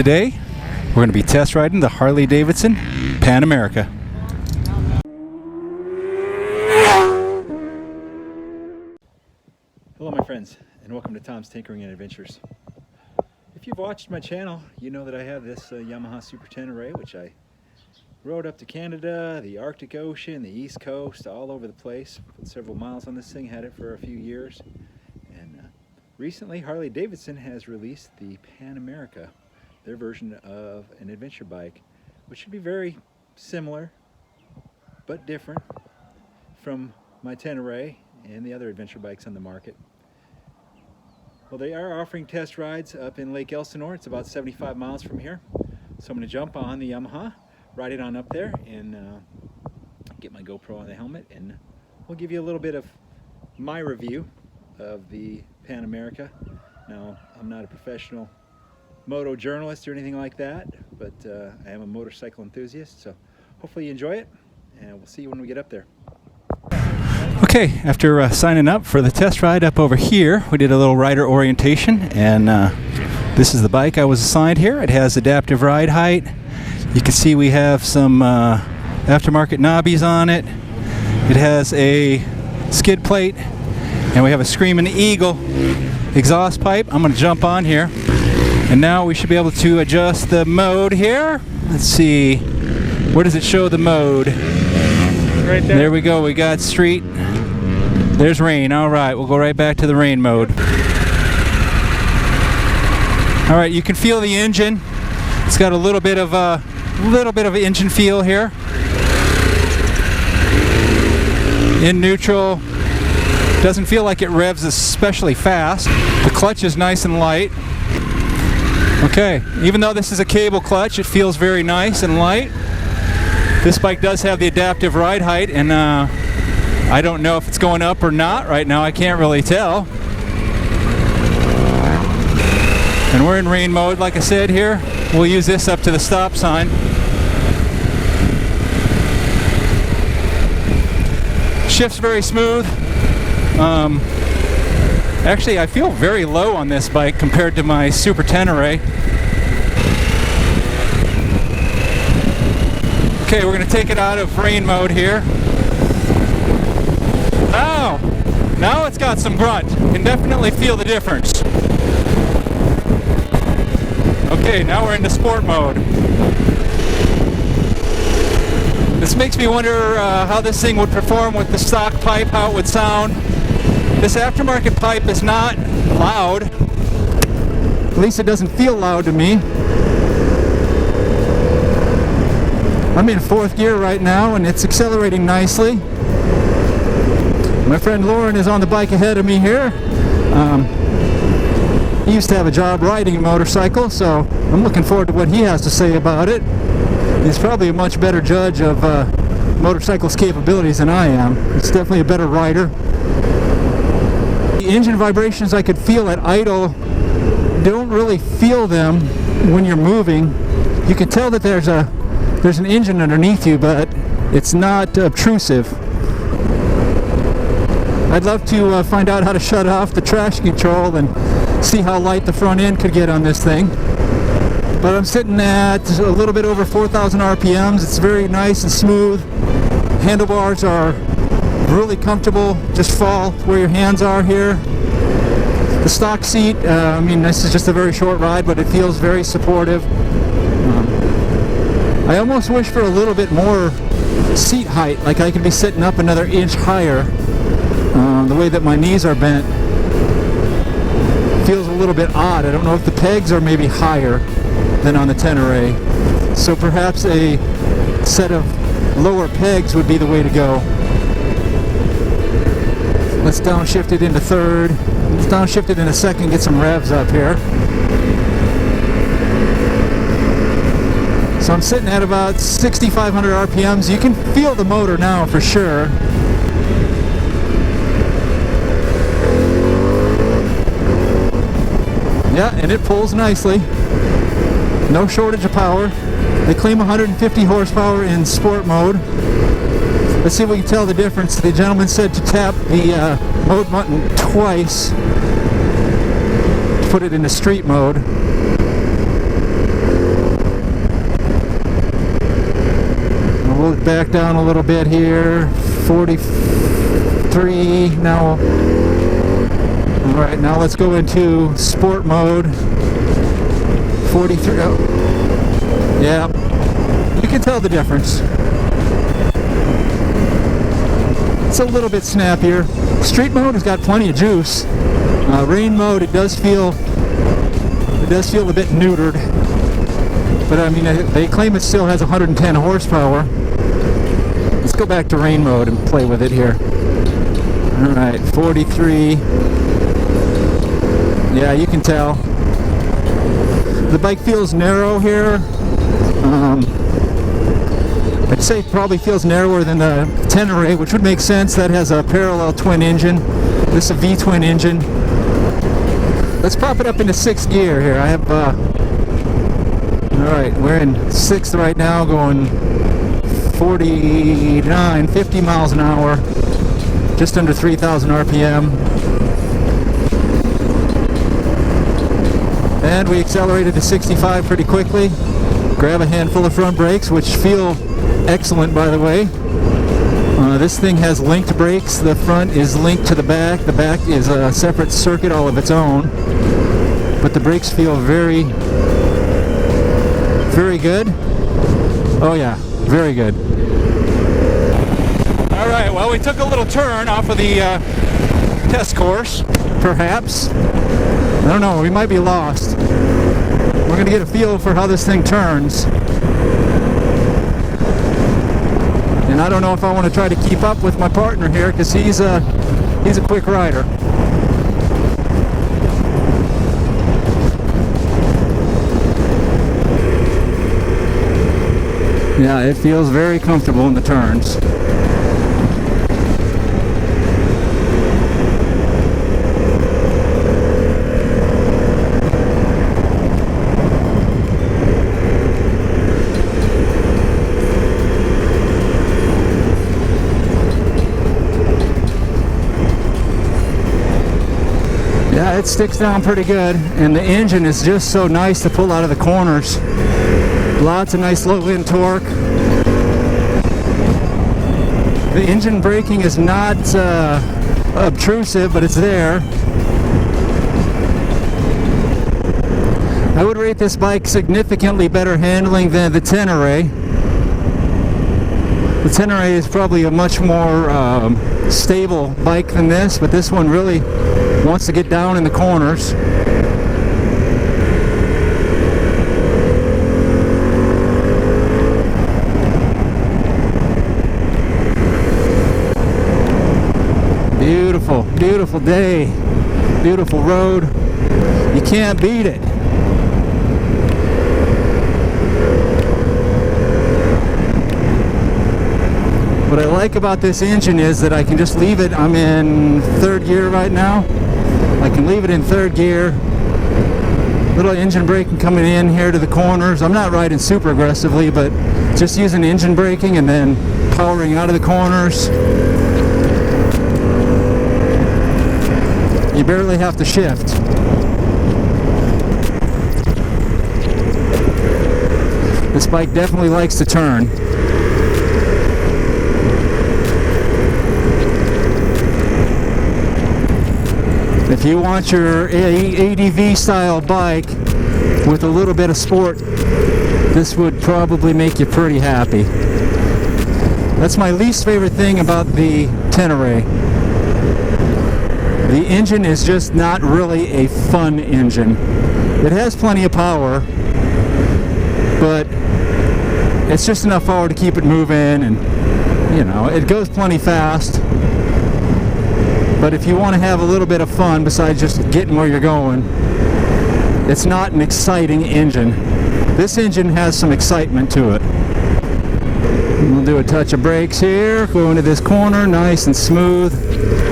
Today, we're going to be test riding the Harley Davidson Pan America. Hello my friends, and welcome to Tom's Tinkering and Adventures. If you've watched my channel, you know that I have this Yamaha Super 10 Array, which I rode up to Canada, the Arctic Ocean, the East Coast, all over the place. Put several miles on this thing, had it for a few years. And recently, Harley Davidson has released the Pan America, their version of an adventure bike, which should be very similar, but different from my 10 Array and the other adventure bikes on the market. Well, they are offering test rides up in Lake Elsinore. It's about 75 miles from here. So I'm going to jump on the Yamaha, ride it on up there, and get my GoPro on the helmet, and we'll give you a little bit of my review of the Pan America. Now, I'm not a professional moto journalist or anything like that, but I am a motorcycle enthusiast, so hopefully you enjoy it, and we'll see you when we get up there. Okay, after signing up for the test ride up over here, we did a little rider orientation, and this is the bike I was assigned here. It has adaptive ride height. You can see we have some aftermarket knobbies on it. It has a skid plate, and we have a Screaming Eagle exhaust pipe. I'm going to jump on here, and now we should be able to adjust the mode here. Let's see, where does it show the mode? Right there. There we go, we got street. There's rain. All right, we'll go right back to the rain mode. All right, you can feel the engine. It's got a little bit of engine feel here. In neutral, doesn't feel like it revs especially fast. The clutch is nice and light. Okay, even though this is a cable clutch, it feels very nice and light. This bike does have the adaptive ride height, and I don't know if it's going up or not right now. I can't really tell. And we're in rain mode, like I said here. We'll use this up to the stop sign. Shift's very smooth. Actually, I feel very low on this bike compared to my Super 10 Array. Okay, we're going to take it out of rain mode here. Now it's got some grunt. You can definitely feel the difference. Okay, now we're into sport mode. This makes me wonder how this thing would perform with the stock pipe, how it would sound. This aftermarket pipe is not loud. At least it doesn't feel loud to me. I'm in 4th gear right now, and it's accelerating nicely. My friend Lauren is on the bike ahead of me here. He used to have a job riding a motorcycle, so I'm looking forward to what he has to say about it. He's probably a much better judge of motorcycles' capabilities than I am. He's definitely a better rider. The engine vibrations I could feel at idle, don't really feel them when you're moving. You can tell that there's an engine underneath you, but it's not obtrusive. I'd love to find out how to shut off the traction control and see how light the front end could get on this thing. But I'm sitting at a little bit over 4,000 RPMs. It's very nice and smooth. Handlebars are really comfortable. Just fall where your hands are here. The stock seat, I mean, this is just a very short ride, but it feels very supportive. I almost wish for a little bit more seat height, like I could be sitting up another inch higher. The way that my knees are bent feels a little bit odd. I don't know if the pegs are maybe higher than on the 10 Array. So perhaps a set of lower pegs would be the way to go. Let's downshift it into 3rd. Let's downshift it in a second, get some revs up here. So I'm sitting at about 6,500 RPMs. You can feel the motor now for sure. Yeah, and it pulls nicely. No shortage of power. They claim 150 horsepower in sport mode. Let's see if we can tell the difference. The gentleman said to tap the mode button twice to put it into street mode. Torque back down a little bit here. 43 now. Alright, now let's go into sport mode. 43. Oh. Yeah, you can tell the difference. It's a little bit snappier. Street mode has got plenty of juice. Rain mode, it does feel a bit neutered. But I mean, they claim it still has 110 horsepower. Let's go back to rain mode and play with it here. Alright, 43. Yeah, you can tell. The bike feels narrow here. I'd say probably feels narrower than the Tenere, which would make sense. That has a parallel twin engine. This is a V-twin engine. Let's pop it up into 6th gear here. I have, alright, we're in 6th right now, going 49, 50 miles an hour, just under 3,000 RPM. And we accelerated to 65 pretty quickly. Grab a handful of front brakes, which feel excellent, by the way. This thing has linked brakes. The front is linked to the back. The back is a separate circuit all of its own. But the brakes feel very, very good. Oh yeah, very good. All right, well, we took a little turn off of the test course, perhaps. I don't know, we might be lost. We're gonna get a feel for how this thing turns. And I don't know if I want to try to keep up with my partner here, because he's a quick rider. Yeah, it feels very comfortable in the turns. Yeah, it sticks down pretty good, and the engine is just so nice to pull out of the corners. Lots of nice low end torque. The engine braking is not obtrusive, but it's there. I would rate this bike significantly better handling than the Tenere. The Tenere is probably a much more stable bike than this, but this one really wants to get down in the corners. Beautiful, beautiful day, beautiful road. You can't beat it. What I like about this engine is that I can just leave it. I'm in 3rd gear right now. I can leave it in 3rd gear. Little engine braking coming in here to the corners. I'm not riding super aggressively, but just using engine braking and then powering out of the corners. You barely have to shift. This bike definitely likes to turn. If you want your ADV style bike with a little bit of sport, this would probably make you pretty happy. That's my least favorite thing about the Tenere. The engine is just not really a fun engine. It has plenty of power, but it's just enough power to keep it moving, and you know, it goes plenty fast. But if you want to have a little bit of fun besides just getting where you're going, it's not an exciting engine. This engine has some excitement to it. We'll do a touch of brakes here, go into this corner, nice and smooth.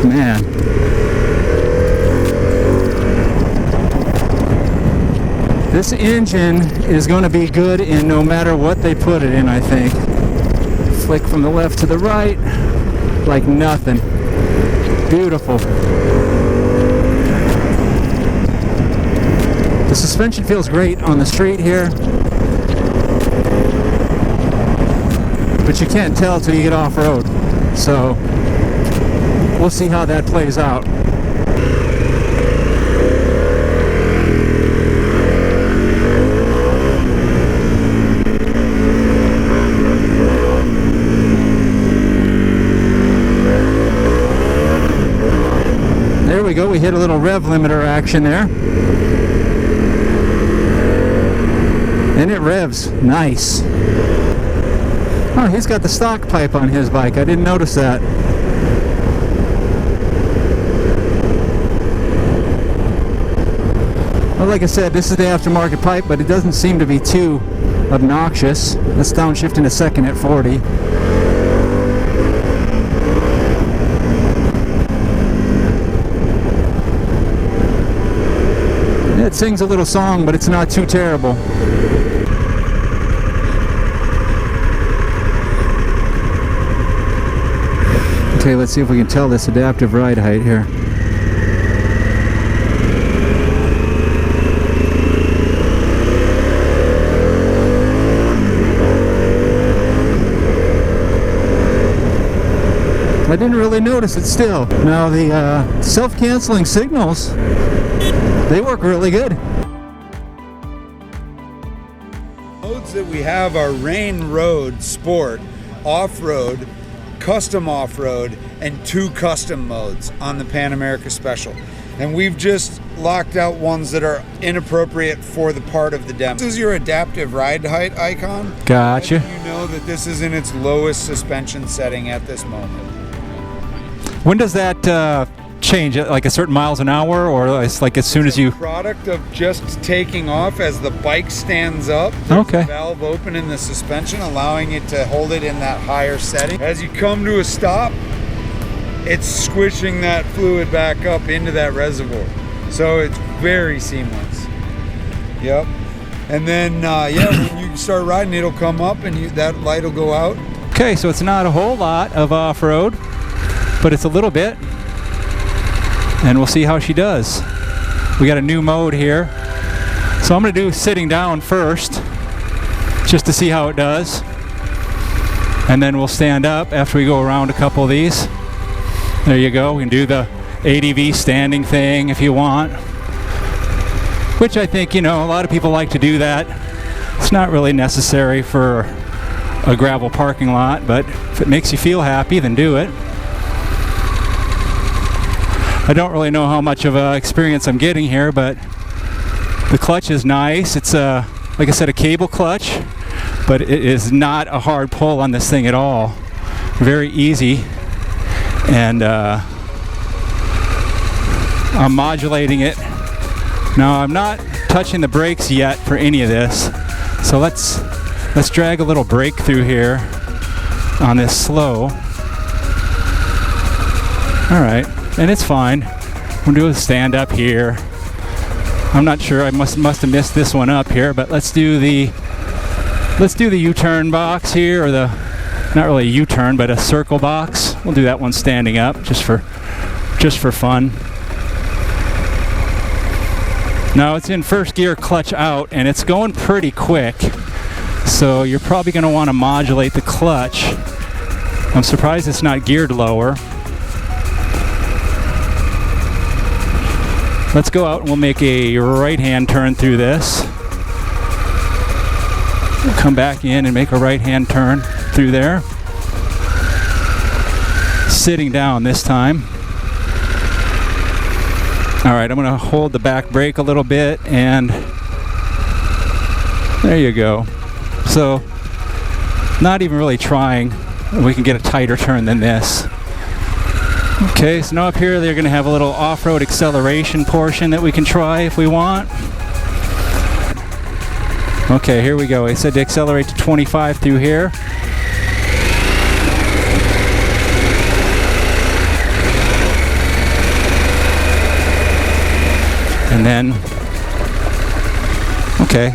Man. This engine is going to be good in no matter what they put it in, I think. Flick from the left to the right, like nothing. Beautiful. The suspension feels great on the street here. but you can't tell till you get off-road. So we'll see how that plays out. There we go, we hit a little rev limiter action there. And it revs. Nice. Oh, he's got the stock pipe on his bike. I didn't notice that. Well, like I said, this is the aftermarket pipe, but it doesn't seem to be too obnoxious. Let's downshift in a second at 40. It sings a little song, but it's not too terrible. Okay, let's see if we can tell this adaptive ride height here. I didn't really notice it still. Now the self-canceling signals, they work really good. Modes that we have are rain, road, sport, off-road, custom off-road, and 2 custom modes on the Pan America Special. And we've just locked out ones that are inappropriate for the part of the demo. This is your adaptive ride height icon. Gotcha. And you know that this is in its lowest suspension setting at this moment. When does that change? Like a certain miles an hour, or it's like as soon as you... Product of just taking off as the bike stands up. Okay. The valve open in the suspension, allowing it to hold it in that higher setting. As you come to a stop, it's squishing that fluid back up into that reservoir. So it's very seamless. Yep. And then, yeah, when you start riding, it'll come up and that light will go out. Okay, so it's not a whole lot of off-road, but it's a little bit. And we'll see how she does. We got a new mode here. So I'm going to do sitting down first, just to see how it does. And then we'll stand up after we go around a couple of these. There you go. We can do the ADV standing thing if you want. Which I think, you know, a lot of people like to do that. It's not really necessary for a gravel parking lot, but if it makes you feel happy, then do it. I don't really know how much of an experience I'm getting here, but the clutch is nice. It's like I said, a cable clutch, but it is not a hard pull on this thing at all. Very easy, and I'm modulating it. Now I'm not touching the brakes yet for any of this, so let's drag a little brake through here on this slow. All right. And it's fine. We'll do a stand up here. I'm not sure. I must have missed this one up here, but let's do the U-turn box here, or the not really a U-turn, but a circle box. We'll do that one standing up, just for fun. Now it's in first gear, clutch out, and it's going pretty quick. So you're probably going to want to modulate the clutch. I'm surprised it's not geared lower. Let's go out and we'll make a right-hand turn through this. We'll come back in and make a right-hand turn through there. Sitting down this time. All right, I'm going to hold the back brake a little bit, and there you go. So, not even really trying. We can get a tighter turn than this. Okay, so now up here they're going to have a little off-road acceleration portion that we can try if we want. Okay, here we go. I said to accelerate to 25 through here. And then, okay.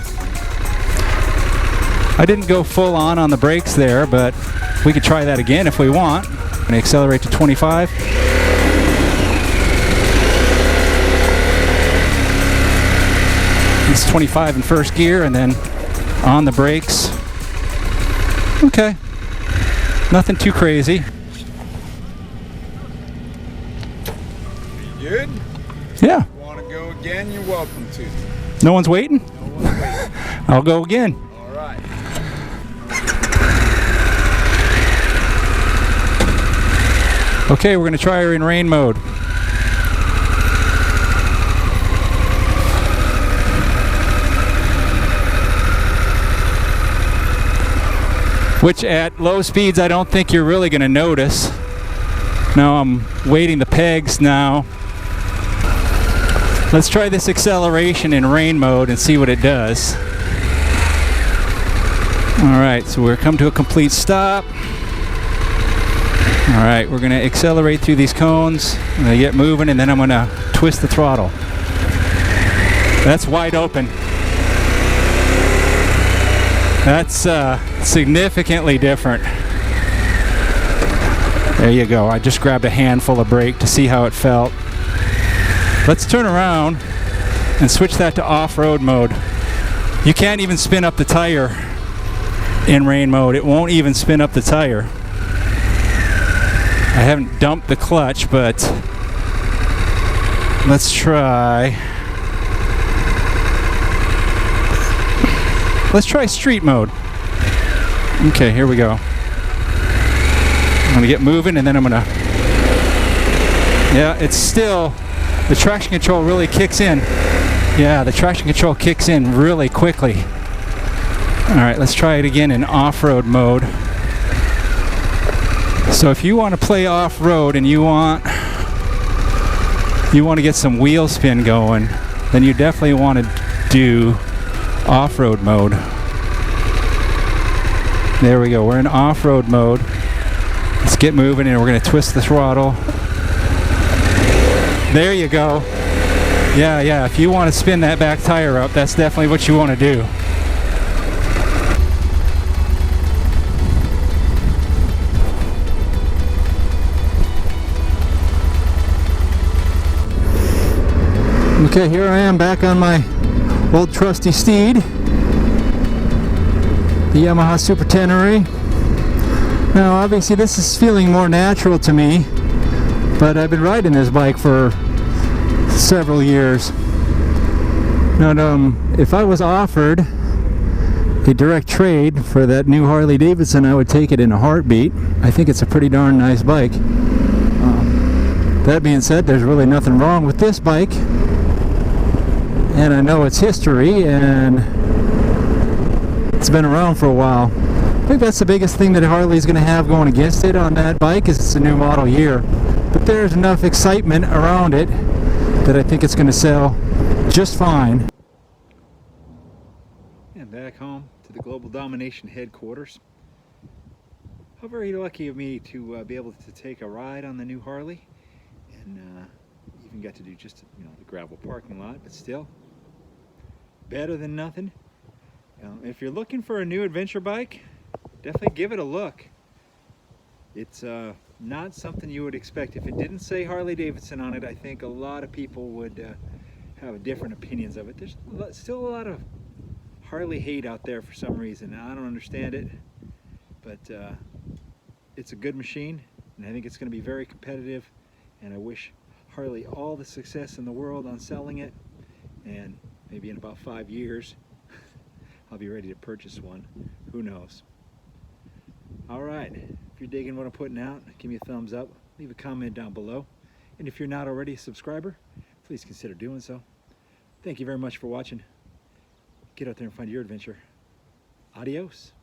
I didn't go full on the brakes there, but we could try that again if we want. I'm going to accelerate to 25. It's 25 in first gear, and then on the brakes. Okay. Nothing too crazy. You good? Yeah. Want to go again? You're welcome to. No one's waiting? No one's waiting. I'll go again. All right. Okay, we're going to try her in rain mode. Which at low speeds I don't think you're really going to notice. Now I'm weighting the pegs now. Let's try this acceleration in rain mode and see what it does. Alright, so we're come to a complete stop. Alright, we're going to accelerate through these cones. I'm going to get moving and then I'm going to twist the throttle. That's wide open. That's significantly different. There you go. I just grabbed a handful of brake to see how it felt. Let's turn around and switch that to off-road mode. You can't even spin up the tire in rain mode. It won't even spin up the tire. I haven't dumped the clutch, but let's try. Let's try street mode. Okay, here we go. I'm gonna get moving and then I'm gonna, yeah, it's still, the traction control really kicks in. Yeah, the traction control kicks in really quickly. All right, let's try it again in off-road mode. So if you want to play off-road and you want to get some wheel spin going, then you definitely want to do off-road mode. There we go, we're in off-road mode. Let's get moving and we're going to twist the throttle. There you go. Yeah, if you want to spin that back tire up, that's definitely what you want to do. Okay, here I am back on my old trusty steed, the Yamaha Super Tenere. Now obviously this is feeling more natural to me, but I've been riding this bike for several years. Now if I was offered a direct trade for that new Harley Davidson, I would take it in a heartbeat. I think it's a pretty darn nice bike. That being said, there's really nothing wrong with this bike. And I know its history, and it's been around for a while. I think that's the biggest thing that Harley's going to have going against it on that bike is it's a new model year. But there's enough excitement around it that I think it's going to sell just fine. And back home to the Global Domination headquarters. How very lucky of me to be able to take a ride on the new Harley, and even got to do just the gravel parking lot, but still better than nothing. If you're looking for a new adventure bike, definitely give it a look. It's not something you would expect. If it didn't say Harley Davidson on it, I think a lot of people would have different opinions of it. There's still a lot of Harley hate out there for some reason. I don't understand it, but it's a good machine, and I think it's going to be very competitive, and I wish Harley all the success in the world on selling it, and maybe in about 5 years I'll be ready to purchase one. Who knows? Alright, if you're digging what I'm putting out, give me a thumbs up, leave a comment down below, and if you're not already a subscriber, please consider doing so. Thank you very much for watching. Get out there and find your adventure. Adios.